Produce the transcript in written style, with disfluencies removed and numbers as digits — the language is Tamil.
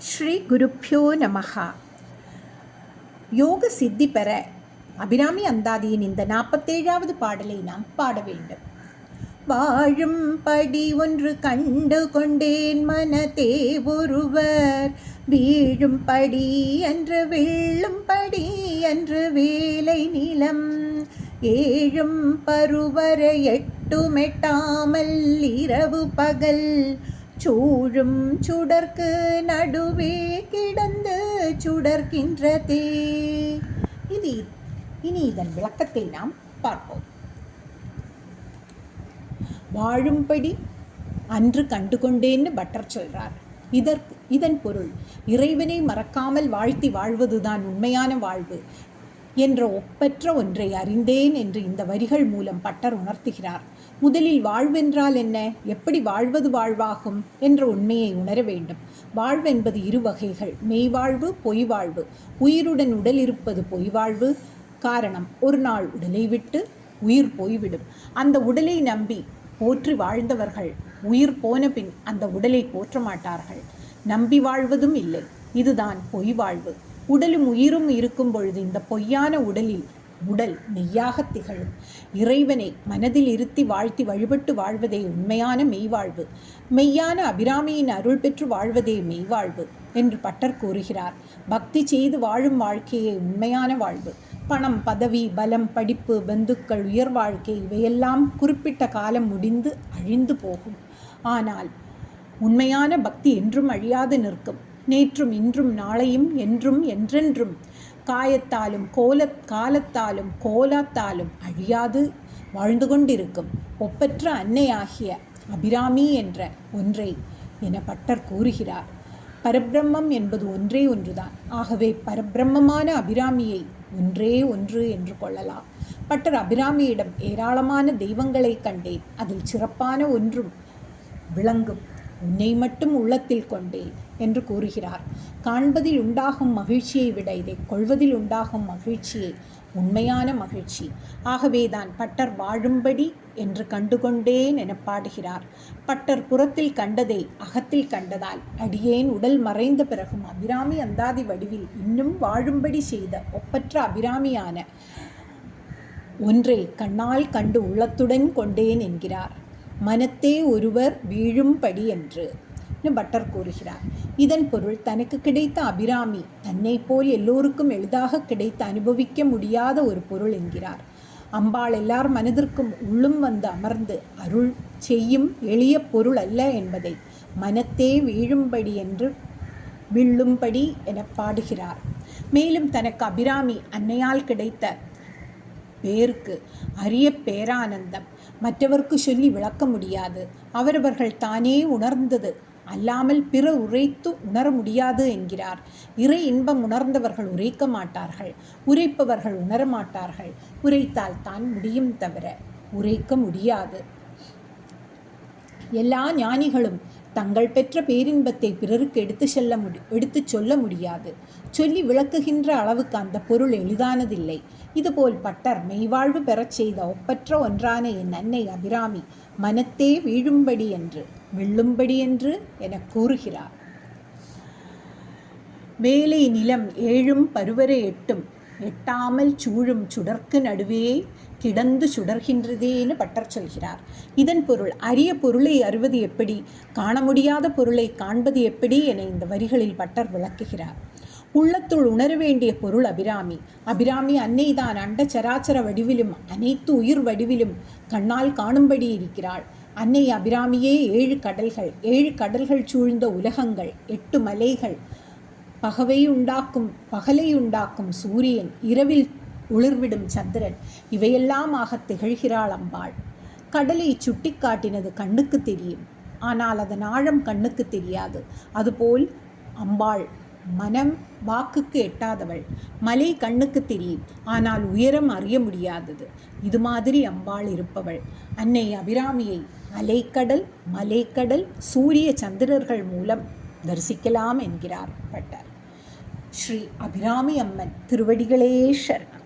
ஸ்ரீ குருப்யோ நமஹ. யோக சித்தி பெற அபிராமி அந்தாதியின் இந்த 47வது பாடலை நாம் பாட வேண்டும். வாழும் படி ஒன்று கண்டு கொண்டேன் மனதே ஒருவர், வீழும் படி என்று வெல்லும் படி என்று வேலை நிலம், ஏழும் பருவரை எட்டுமெட்டாமல் இரவு பகல், சூழும் சுடர்க்கு நடுவே கிடந்து சுடர்கின்றதே. இனி இதன் விளக்கத்தை நாம் பார்ப்போம். வாழும்படி அன்று கண்டுகொண்டேன்னு பட்டர் சொல்றார். இதன் பொருள் இறைவனை மறக்காமல் வாழ்த்தி வாழ்வதுதான் உண்மையான வாழ்வு என்ற ஒப்பற்ற ஒன்றை அறிந்தேன் என்று இந்த வரிகள் மூலம் பட்டர் உணர்த்துகிறார். முதலில் வாழ்வென்றால் என்ன, எப்படி வாழ்வது வாழ்வாகும் என்ற உண்மையை உணர வேண்டும். வாழ்வென்பது இரு வகைகள், மெய்வாழ்வு, பொய் வாழ்வு. உயிருடன் உடல் இருப்பது பொய் வாழ்வு. காரணம், ஒரு நாள் உடலை விட்டு உயிர் போய்விடும். அந்த உடலை நம்பி போற்றி வாழ்ந்தவர்கள் உயிர் போன பின் அந்த உடலை போற்ற மாட்டார்கள். நம்பி வாழ்வதும் இல்லை. இதுதான் பொய் வாழ்வு. உடலும் உயிரும் இருக்கும் பொழுது இந்த பொய்யான உடல் மெய்யாக திகழும். இறைவனை மனதில் இருத்தி வாழ்த்தி வழிபட்டு வாழ்வதே உண்மையான மெய்வாழ்வு. மெய்யான அபிராமியின் அருள் பெற்று வாழ்வதே மெய்வாழ்வு என்று பட்டர் கூறுகிறார். பக்தி செய்து வாழும் வாழ்க்கையே உண்மையான வாழ்வு. பணம், பதவி, பலம், படிப்பு, பந்துக்கள், உயர் வாழ்க்கை இவையெல்லாம் குறிப்பிட்ட காலம் முடிந்து அழிந்து போகும். ஆனால் உண்மையான பக்தி என்றும் அழியாது நிற்கும். நேற்றும் இன்றும் நாளையும் என்றும் என்றென்றும் காயத்தாலும் காலத்தாலும் கோலத்தாலும் அழியாது வாழ்ந்து கொண்டிருக்கும் ஒப்பற்ற அன்னையாகிய அபிராமி என்ற ஒன்றை என பட்டர் கூறுகிறார். பரபிரம்மம் என்பது ஒன்றே ஒன்றுதான். ஆகவே பரபிரம்மமான அபிராமியை ஒன்றே ஒன்று என்று கொள்ளலாம். பட்டர் அபிராமியிடம் ஏராளமான தெய்வங்களை கண்டேன், அதில் சிறப்பான ஒன்றும் விளங்கும் உன்னை மட்டும் உள்ளத்தில் கொண்டேன் என்று கூறுகிறார். காண்பதில் உண்டாகும் மகிழ்ச்சியை விட இதை கொள்வதில் உண்டாகும் மகிழ்ச்சியே உண்மையான மகிழ்ச்சி. ஆகவேதான் பட்டர் வாழும்படி என்று கண்டுகொண்டேன் என பாடுகிறார். பட்டர் புறத்தில் கண்டதை அகத்தில் கண்டதால் அடியேன் உடல் மறைந்த பிறகும் அபிராமி அந்தாதி வடிவில் இன்னும் வாழும்படி செய்த ஒப்பற்ற அபிராமியான ஒன்றை கண்ணால் கண்டு உள்ளத்துடன் கொண்டேன் என்கிறார். மனத்தே ஒருவர் வீழும்படி என்று பட்டர் கூறுகிறார். இதன் பொருள் தனக்கு கிடைத்த அபிராமி தன்னை போல் எல்லோருக்கும் எளிதாக கிடைத்து அனுபவிக்க முடியாத ஒரு பொருள் என்கிறார். அம்பாள் எல்லார் மனதிற்கும் உள்ளும் வந்து அமர்ந்து அருள் செய்யும் எளிய பொருள் அல்ல என்பதை மனத்தே வீழும்படி என்று விழும்படி என பாடுகிறார். மேலும் தனக்கு அபிராமி அன்னையால் கிடைத்த பேருக்கு அரிய பேரானந்தம் மற்றவர்க்கு சொல்லி விளக்க முடியாது. அவரவர்கள் தானே உணர்ந்தது அல்லாமல் பிற உரைத்து உணர முடியாது என்கிறார். இறை இன்பம் உணர்ந்தவர்கள் உரைக்க மாட்டார்கள், உரைப்பவர்கள் உணரமாட்டார்கள். உரைத்தால் தான் முடியும் தவிர உரைக்க முடியாது. எல்லா ஞானிகளும் தங்கள் பெற்ற பேரின்பத்தை பிறருக்கு எடுத்துச் சொல்ல முடியாது. சொல்லி விளக்குகின்ற அளவுக்கு அந்த பொருள் எளிதானதில்லை. இதுபோல் பட்டர் மெய்வாழ்வு பெறச் செய்த ஒப்பற்ற ஒன்றான என் அன்னை அபிராமி மனத்தே வீழும்படி என்று வெல்லும்படி என்று என கூறுகிறார். வேலை நிலம் ஏழும் பருவரை எட்டும் எட்டாமல் சூழும் சுடர்க்கு நடுவே கிடந்து சுடர்கின்றதேன்னு பட்டர் சொல்கிறார். இதன் பொருள் அரிய பொருளை அறிவது எப்படி, காண முடியாத பொருளை காண்பது எப்படி என இந்த வரிகளில் பட்டர் விளக்குகிறார். உள்ளத்துள் உணர வேண்டிய பொருள் அபிராமி. அபிராமி அன்னைதான் அண்ட சராச்சர வடிவிலும் அனைத்து உயிர் வடிவிலும் கண்ணால் காணும்படி இருக்கிறாள். அன்னை அபிராமியே 7 கடல்கள் சூழ்ந்த உலகங்கள், 8 மலைகள், பகலை உண்டாக்கும் சூரியன், இரவில் உளிர்விடும் சந்திரன், இவையெல்லாம் ஆக திகழ்கிறாள் அம்பாள். கடலை சுட்டி காட்டினது கண்ணுக்கு தெரியும், ஆனால் அதன் ஆழம் கண்ணுக்கு தெரியாது. அதுபோல் அம்பாள் மனம் வாக்குக்கு எட்டாதவள். மலை கண்ணுக்கு தெரியும், ஆனால் உயரம் அறிய முடியாதது. இது மாதிரி அம்பாள் இருப்பவள். அன்னை அபிராமியை அலைக்கடல், மலைக்கடல், சூரிய சந்திரர்கள் மூலம் தரிசிக்கலாம் என்கிறார் பட்டர். ஸ்ரீ அபிராமி அம்மன் திருவடிகளே சரணம்.